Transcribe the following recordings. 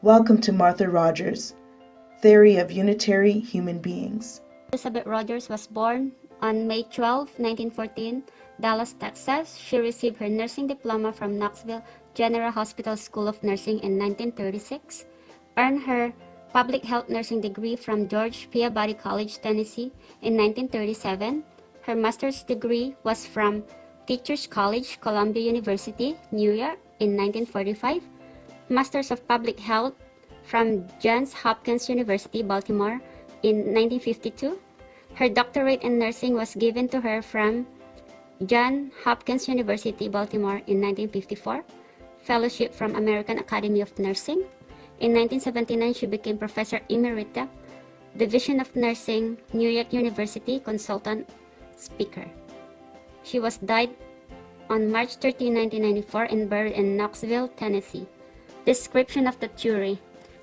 Welcome to Martha Rogers, Theory of Unitary Human Beings. Elizabeth Rogers was born on May 12, 1914, Dallas, Texas. She received her nursing diploma from Knoxville General Hospital School of Nursing in 1936, earned her public health nursing degree from George Peabody College, Tennessee in 1937. Her master's degree was from Teachers College, Columbia University, New York in 1945, Masters of Public Health from Johns Hopkins University, Baltimore in 1952. Her doctorate in nursing was given to her from Johns Hopkins University, Baltimore in 1954, fellowship from American Academy of Nursing. In 1979, she became Professor Emerita, Division of Nursing, New York University, consultant speaker. She was died on March 13, 1994 and buried in Knoxville, Tennessee. Description of the theory.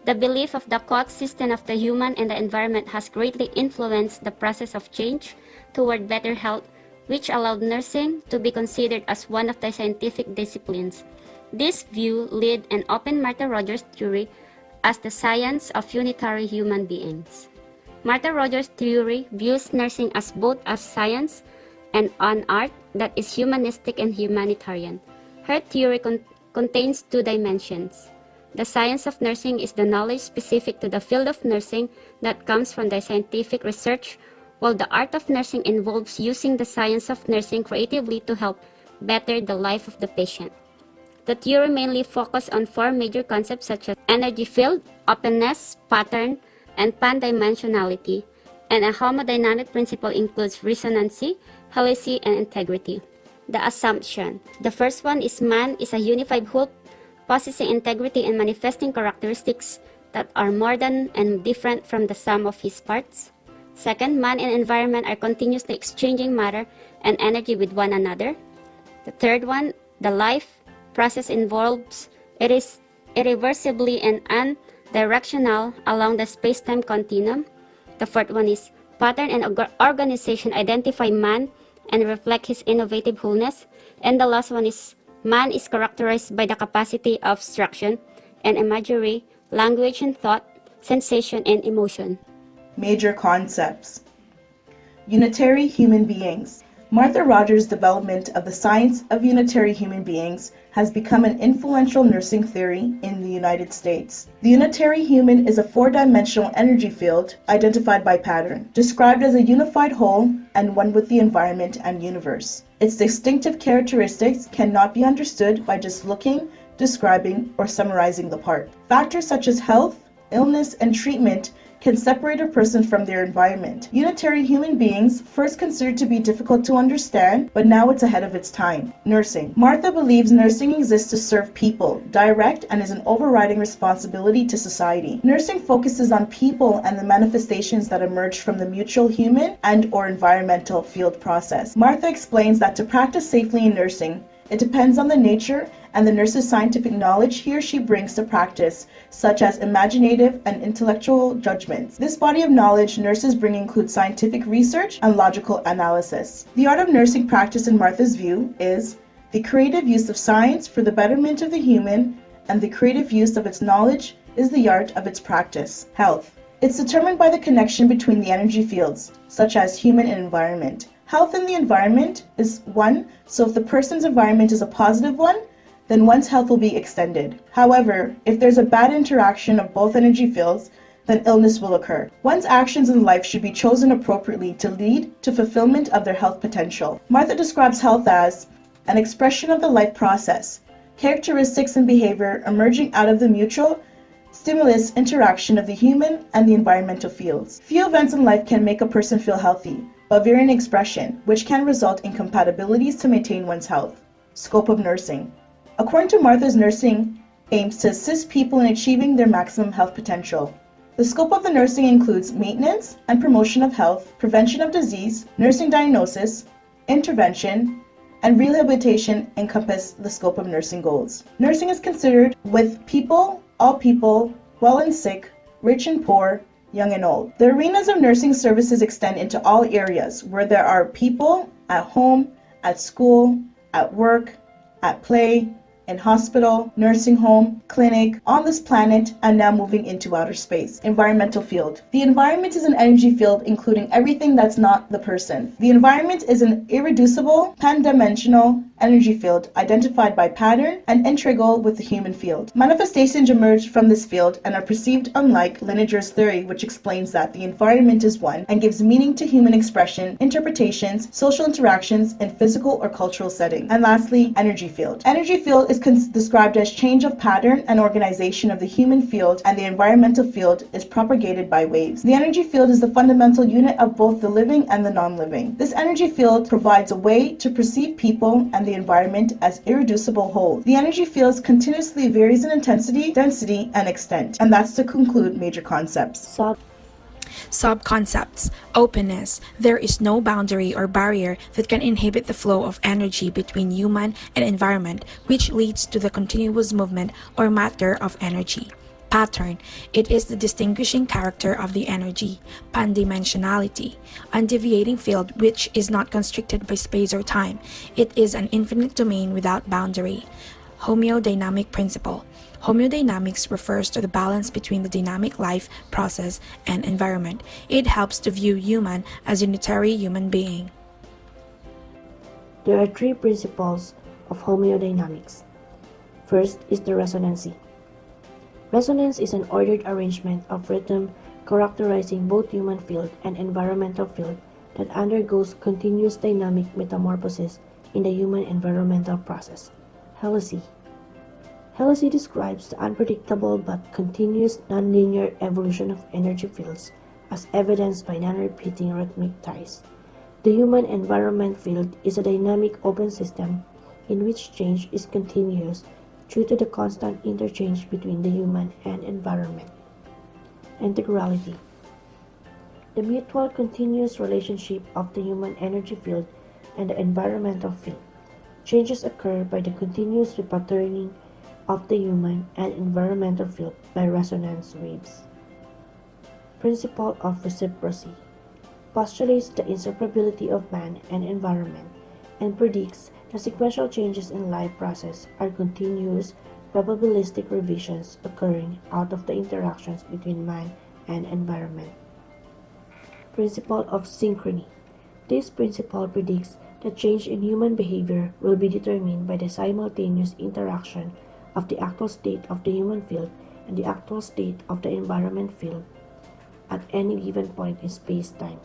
The belief of the coexistence of the human and the environment has greatly influenced the process of change toward better health, which allowed nursing to be considered as one of the scientific disciplines. This view led and opened Martha Rogers' theory as the science of unitary human beings. Martha Rogers' theory views nursing as both a science and an art that is humanistic and humanitarian. Her theory contains two dimensions. The science of nursing is the knowledge specific to the field of nursing that comes from the scientific research, while the art of nursing involves using the science of nursing creatively to help better the life of the patient. The theory mainly focuses on four major concepts such as energy field, openness, pattern, and pan-dimensionality, and a homodynamic principle includes resonancy, helicity, and integrity. The assumption. The first one is man is a unified whole possessing integrity and manifesting characteristics that are more than and different from the sum of his parts. Second, man and environment are continuously exchanging matter and energy with one another. The third one, the life process involves it is irreversibly and unidirectional along the space-time continuum. The fourth one is pattern and organization identify man and reflect his innovative wholeness. And the last one is man is characterized by the capacity of abstraction and imagery, language and thought, sensation and emotion. Major concepts. Unitary human beings. Martha Rogers' development of the science of unitary human beings has become an influential nursing theory in the United States. The unitary human is a four-dimensional energy field identified by pattern, described as a unified whole and one with the environment and universe. Its distinctive characteristics cannot be understood by just looking, describing, or summarizing the part. Factors such as health, illness, and treatment can separate a person from their environment. Unitary human beings, first considered to be difficult to understand, but now it's ahead of its time. Nursing. Martha believes nursing exists to serve people, direct, and is an overriding responsibility to society. Nursing focuses on people and the manifestations that emerge from the mutual human and/or environmental field process. Martha explains that to practice safely in nursing, it depends on the nature and the nurse's scientific knowledge he or she brings to practice, such as imaginative and intellectual judgments. This body of knowledge nurses bring includes scientific research and logical analysis. The art of nursing practice in Martha's view is the creative use of science for the betterment of the human, and the creative use of its knowledge is the art of its practice. Health. It's determined by the connection between the energy fields, such as human and environment. Health in the environment is one, so if the person's environment is a positive one, then one's health will be extended. However, if there's a bad interaction of both energy fields, then illness will occur. One's actions in life should be chosen appropriately to lead to fulfillment of their health potential. Martha describes health as an expression of the life process, characteristics and behavior emerging out of the mutual stimulus interaction of the human and the environmental fields. Few events in life can make a person feel healthy, but vary in expression, which can result in compatibilities to maintain one's health. Scope of nursing. According to Martha's nursing aims to assist people in achieving their maximum health potential. The scope of the nursing includes maintenance and promotion of health, prevention of disease, nursing diagnosis, intervention, and rehabilitation encompass the scope of nursing goals. Nursing is considered with people, all people, well and sick, rich and poor, young and old. The arenas of nursing services extend into all areas where there are people at home, at school, at work, at play, in hospital, nursing home, clinic, on this planet, and now moving into outer space. Environmental field. The environment is an energy field including everything that's not the person. The environment is an irreducible, pan-dimensional energy field identified by pattern and integral with the human field. Manifestations emerge from this field and are perceived unlike Lineger's theory, which explains that the environment is one and gives meaning to human expression, interpretations, social interactions in physical or cultural settings. And lastly, energy field. Energy field is described as change of pattern and organization of the human field, and the environmental field is propagated by waves. The energy field is the fundamental unit of both the living and the non-living. This energy field provides a way to perceive people and the environment as irreducible wholes. The energy field continuously varies in intensity, density, and extent. And that's to conclude major concepts. Sub-concepts. Openness. There is no boundary or barrier that can inhibit the flow of energy between human and environment, which leads to the continuous movement or matter of energy. Pattern. It is the distinguishing character of the energy. Pandimensionality. Undeviating field which is not constricted by space or time. It is an infinite domain without boundary. Homeodynamic principle. Homeodynamics refers to the balance between the dynamic life process and environment. It helps to view human as a unitary human being. There are three principles of homeodynamics. First is the resonancy. Resonance is an ordered arrangement of rhythm characterizing both human field and environmental field that undergoes continuous dynamic metamorphosis in the human environmental process. Helisy. Helisy describes the unpredictable but continuous nonlinear evolution of energy fields as evidenced by non-repeating rhythmic ties. The human environment field is a dynamic open system in which change is continuous due to the constant interchange between the human and environment. Integrality. The mutual continuous relationship of the human energy field and the environmental field. Changes occur by the continuous repatterning of the human and environmental field by resonance waves. Principle of reciprocity postulates the inseparability of man and environment and predicts that sequential changes in life process are continuous probabilistic revisions occurring out of the interactions between man and environment. Principle of synchrony. This principle predicts that change in human behavior will be determined by the simultaneous interaction of the actual state of the human field and the actual state of the environment field at any given point in space-time.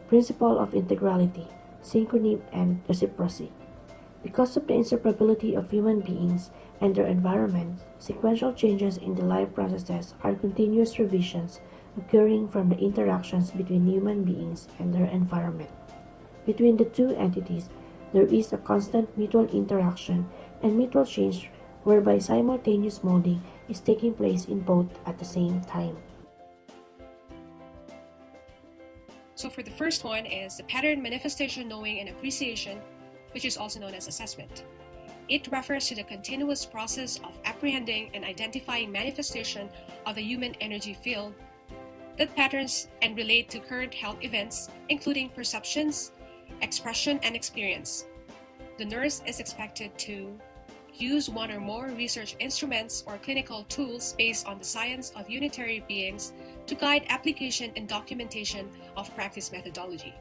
Principle of integrality, synchrony, and reciprocity. Because of the inseparability of human beings and their environments, sequential changes in the life processes are continuous revisions occurring from the interactions between human beings and their environment. Between the two entities, there is a constant mutual interaction and mutual change whereby simultaneous molding is taking place in both at the same time. So for the first one is the pattern manifestation knowing and appreciation, which is also known as assessment. It refers to the continuous process of apprehending and identifying manifestation of the human energy field that patterns and relate to current health events, including perceptions, expression, and experience. The nurse is expected to use one or more research instruments or clinical tools based on the science of unitary beings to guide application and documentation of practice methodology.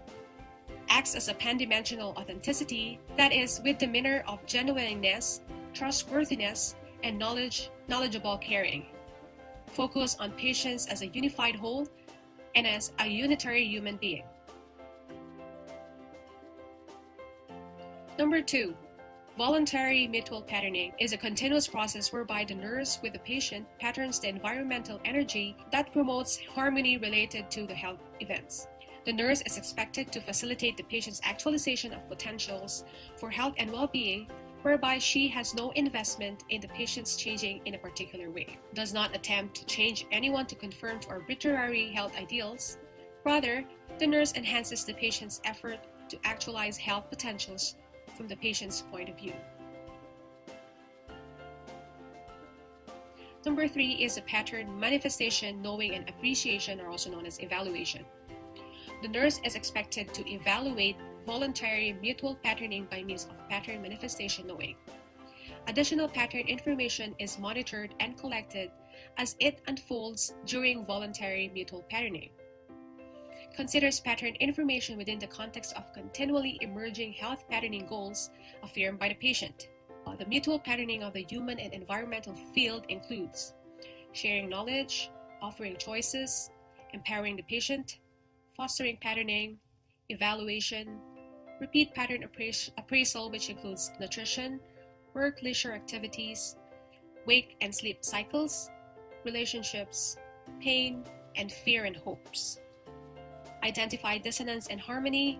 Acts as a pan-dimensional authenticity, that is, with demeanor of genuineness, trustworthiness, and knowledgeable caring. Focus on patients as a unified whole and as a unitary human being. Number 2. Voluntary mutual patterning is a continuous process whereby the nurse with the patient patterns the environmental energy that promotes harmony related to the health events. The nurse is expected to facilitate the patient's actualization of potentials for health and well-being, whereby she has no investment in the patient's changing in a particular way, does not attempt to change anyone to conform to arbitrary health ideals. Rather, the nurse enhances the patient's effort to actualize health potentials from the patient's point of view. Number 3 is a pattern manifestation, knowing, and appreciation are also known as evaluation. The nurse is expected to evaluate voluntary mutual patterning by means of pattern manifestation knowing. Additional pattern information is monitored and collected as it unfolds during voluntary mutual patterning. Considers pattern information within the context of continually emerging health patterning goals affirmed by the patient. The mutual patterning of the human and environmental field includes sharing knowledge, offering choices, empowering the patient, fostering patterning, evaluation, repeat pattern appraisal, which includes nutrition, work, leisure activities, wake and sleep cycles, relationships, pain, and fear and hopes. Identify dissonance and harmony,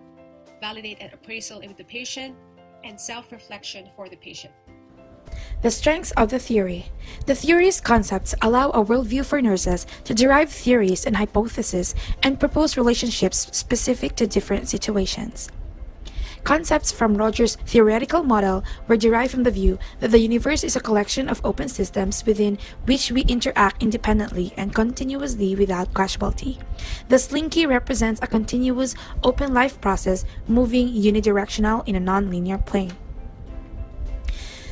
validate an appraisal with the patient, and self-reflection for the patient. The strengths of the theory. The theory's concepts allow a worldview for nurses to derive theories and hypotheses and propose relationships specific to different situations. Concepts from Rogers' theoretical model were derived from the view that the universe is a collection of open systems within which we interact independently and continuously without causality. The slinky represents a continuous open life process moving unidirectional in a nonlinear plane.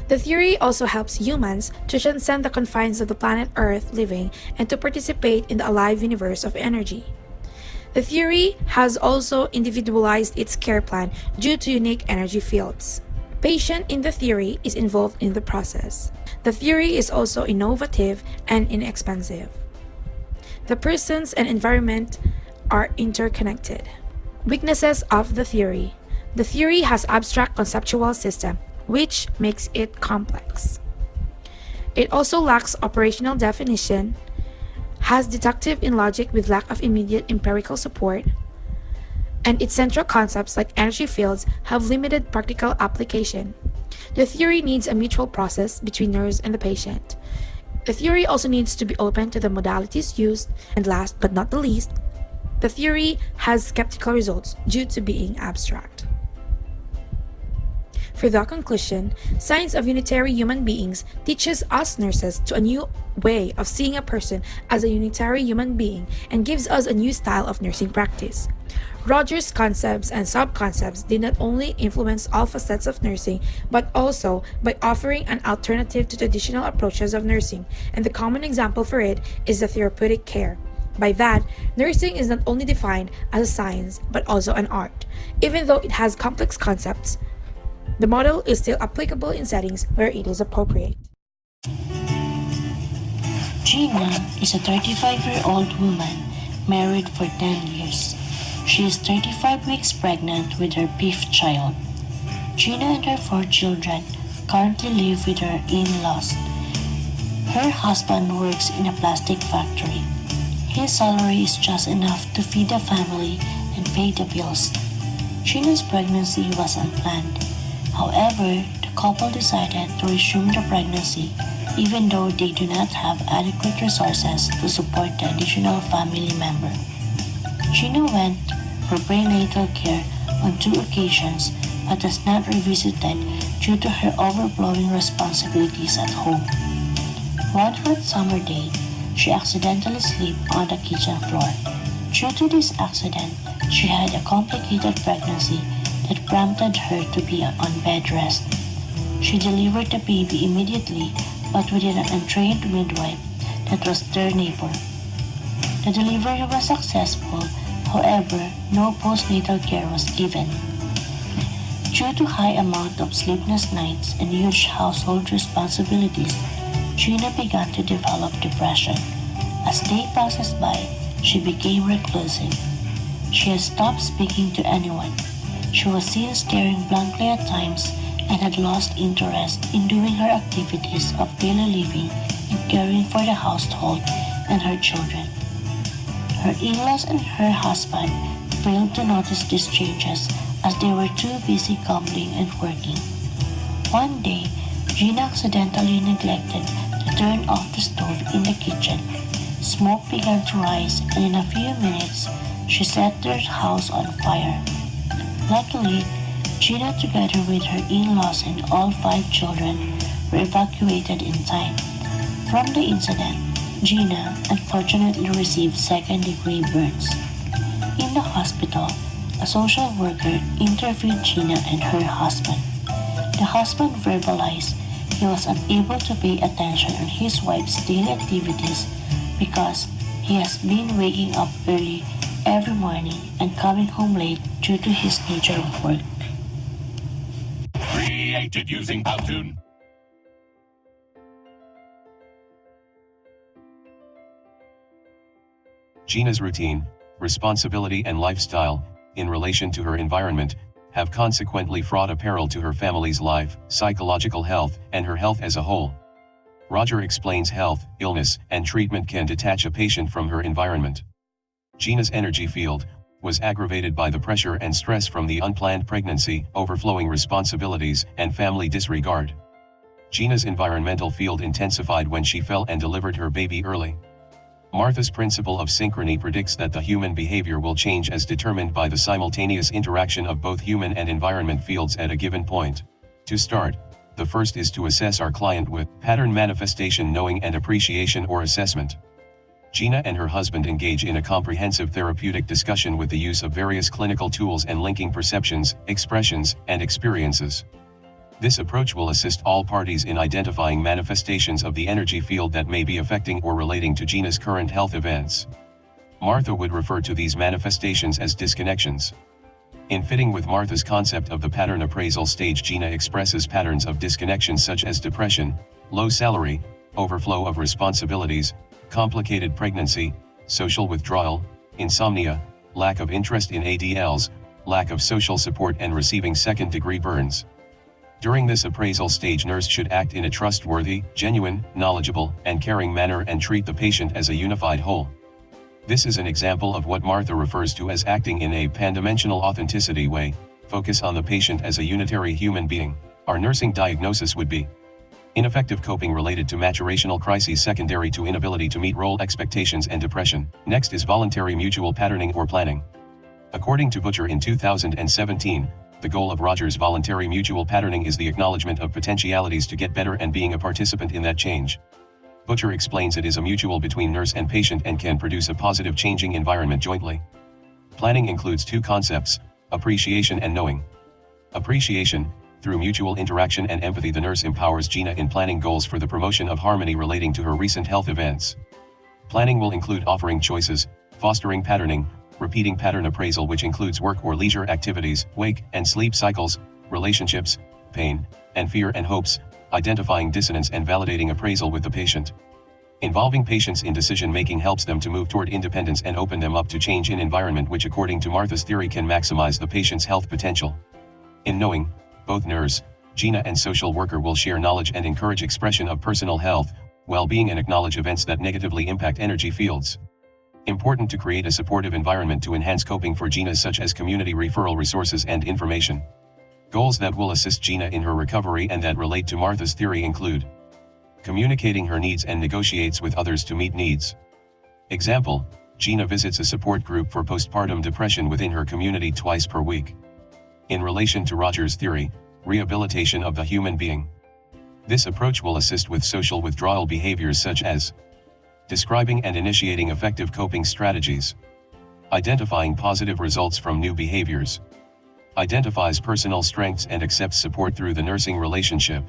The theory also helps humans to transcend the confines of the planet Earth living and to participate in the alive universe of energy. The theory has also individualized its care plan due to unique energy fields. Patient in the theory is involved in the process. The theory is also innovative and inexpensive. The persons and environment are interconnected. Weaknesses of the theory. The theory has abstract conceptual system, which makes it complex. It also lacks operational definition, has deductive in logic with lack of immediate empirical support, and its central concepts like energy fields have limited practical application. The theory needs a mutual process between nurse and the patient. The theory also needs to be open to the modalities used, and last but not the least, the theory has skeptical results due to being abstract. For the conclusion, Science of Unitary Human Beings teaches us nurses to a new way of seeing a person as a unitary human being and gives us a new style of nursing practice. Rogers' concepts and sub-concepts did not only influence all facets of nursing, but also by offering an alternative to traditional approaches of nursing, and the common example for it is the therapeutic care. By that, nursing is not only defined as a science, but also an art. Even though it has complex concepts, the model is still applicable in settings where it is appropriate. Gina is a 35-year-old woman married for 10 years. She is 35 weeks pregnant with her 5th child. Gina and her 4 children currently live with her in-laws. Her husband works in a plastic factory. His salary is just enough to feed the family and pay the bills. Gina's pregnancy was unplanned. However, the couple decided to resume the pregnancy even though they do not have adequate resources to support the additional family member. Gina went for prenatal care on 2 occasions but was not revisited due to her overflowing responsibilities at home. One hot summer day, she accidentally slipped on the kitchen floor. Due to this accident, she had a complicated pregnancy that prompted her to be on bed rest. She delivered the baby immediately, but with an untrained midwife that was their neighbor. The delivery was successful, however, no postnatal care was given. Due to high amount of sleepless nights and huge household responsibilities, Gina began to develop depression. As day passes by, she became reclusive. She had stopped speaking to anyone. She was seen staring blankly at times and had lost interest in doing her activities of daily living and caring for the household and her children. Her in-laws and her husband failed to notice these changes as they were too busy gambling and working. One day, Gina accidentally neglected to turn off the stove in the kitchen. Smoke began to rise, and in a few minutes, she set their house on fire. Luckily, Gina, together with her in-laws and all 5 children, were evacuated in time. From the incident, Gina unfortunately received second-degree burns. In the hospital, a social worker interviewed Gina and her husband. The husband verbalized He was unable to pay attention on his wife's daily activities because he has been waking up early every morning and coming home late due to his nature of work. Created using Powtoon. Gina's routine, responsibility and lifestyle, in relation to her environment, have consequently brought peril to her family's life, psychological health, and her health as a whole. Roger explains health, illness, and treatment can detach a patient from her environment. Gina's energy field was aggravated by the pressure and stress from the unplanned pregnancy, overflowing responsibilities, and family disregard. Gina's environmental field intensified when she fell and delivered her baby early. Martha's principle of synchrony predicts that the human behavior will change as determined by the simultaneous interaction of both human and environment fields at a given point. To start, the first is to assess our client with pattern manifestation knowing and appreciation or assessment. Gina and her husband engage in a comprehensive therapeutic discussion with the use of various clinical tools and linking perceptions, expressions, and experiences. This approach will assist all parties in identifying manifestations of the energy field that may be affecting or relating to Gina's current health events. Martha would refer to these manifestations as disconnections. In fitting with Martha's concept of the pattern appraisal stage, Gina expresses patterns of disconnection such as depression, low salary, overflow of responsibilities, complicated pregnancy, social withdrawal, insomnia, lack of interest in ADLs, lack of social support, and receiving second-degree burns. During this appraisal stage, nurse should act in a trustworthy, genuine, knowledgeable, and caring manner and treat the patient as a unified whole. This is an example of what Martha refers to as acting in a pan-dimensional authenticity way, focus on the patient as a unitary human being. Our nursing diagnosis would be ineffective coping related to maturational crises secondary to inability to meet role expectations and depression. Next is voluntary mutual patterning or planning. According to Butcher in 2017, the goal of Roger's voluntary mutual patterning is the acknowledgement of potentialities to get better and being a participant in that change. Butcher explains it is a mutual between nurse and patient and can produce a positive changing environment jointly. Planning includes two concepts, appreciation and knowing. Appreciation, through mutual interaction and empathy, the nurse empowers Gina in planning goals for the promotion of harmony relating to her recent health events. Planning will include offering choices, fostering patterning, repeating pattern appraisal, which includes work or leisure activities, wake and sleep cycles, relationships, pain and fear and hopes, identifying dissonance and validating appraisal with the patient. Involving patients in decision-making helps them to move toward independence and open them up to change in environment, which according to Martha's theory can maximize the patient's health potential. In knowing, both nurse, Gina, and social worker will share knowledge and encourage expression of personal health, well-being, and acknowledge events that negatively impact energy fields. Important to create a supportive environment to enhance coping for Gina, such as community referral resources and information. Goals that will assist Gina in her recovery and that relate to Martha's theory include communicating her needs and negotiates with others to meet needs. Example, Gina visits a support group for postpartum depression within her community twice per week. In relation to Roger's theory, rehabilitation of the human being. This approach will assist with social withdrawal behaviors such as describing and initiating effective coping strategies, identifying positive results from new behaviors, identifies personal strengths and accepts support through the nursing relationship.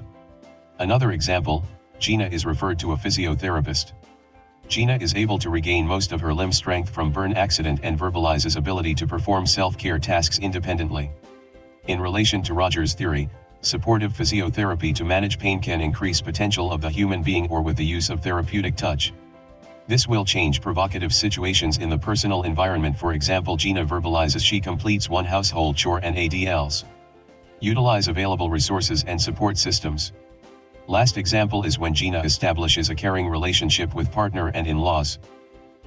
Another example, Gina is referred to a physiotherapist. Gina is able to regain most of her limb strength from burn accident and verbalizes ability to perform self-care tasks independently. In relation to Roger's theory, supportive physiotherapy to manage pain can increase potential of the human being or with the use of therapeutic touch. This will change provocative situations in the personal environment. For example, Gina verbalizes she completes one household chore and ADLs. Utilize available resources and support systems. Last example is when Gina establishes a caring relationship with partner and in-laws.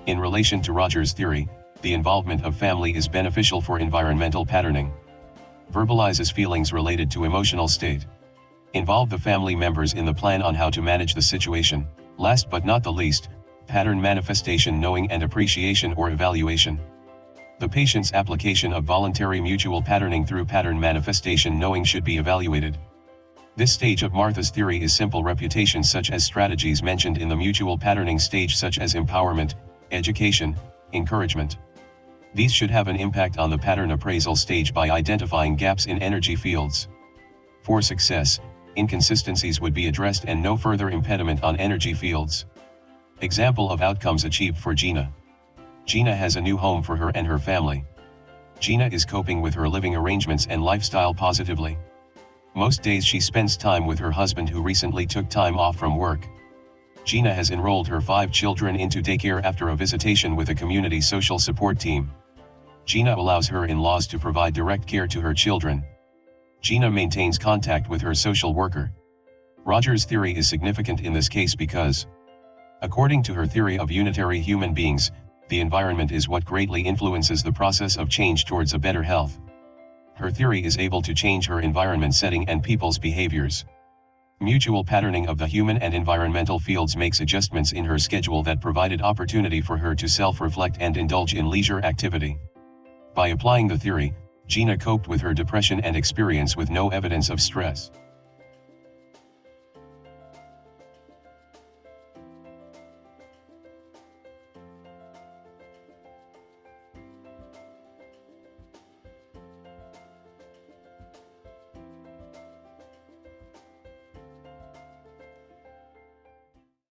In relation to Roger's theory, the involvement of family is beneficial for environmental patterning. Verbalizes feelings related to emotional state. Involve the family members in the plan on how to manage the situation. Last but not the least, pattern manifestation knowing and appreciation or evaluation. The patient's application of voluntary mutual patterning through pattern manifestation knowing should be evaluated. This stage of Martha's theory is simple reputations such as strategies mentioned in the mutual patterning stage, such as empowerment, education, encouragement. These should have an impact on the pattern appraisal stage by identifying gaps in energy fields. For success, inconsistencies would be addressed and no further impediment on energy fields. Example of outcomes achieved for Gina. Gina has a new home for her and her family. Gina is coping with her living arrangements and lifestyle positively. Most days she spends time with her husband who recently took time off from work. Gina has enrolled her 5 children into daycare after a visitation with a community social support team. Gina allows her in-laws to provide direct care to her children. Gina maintains contact with her social worker. Rogers' theory is significant in this case because, according to her theory of unitary human beings, the environment is what greatly influences the process of change towards a better health. Her theory is able to change her environment setting and people's behaviors. Mutual patterning of the human and environmental fields makes adjustments in her schedule that provided opportunity for her to self-reflect and indulge in leisure activity. By applying the theory, Gina coped with her depression and experience with no evidence of stress.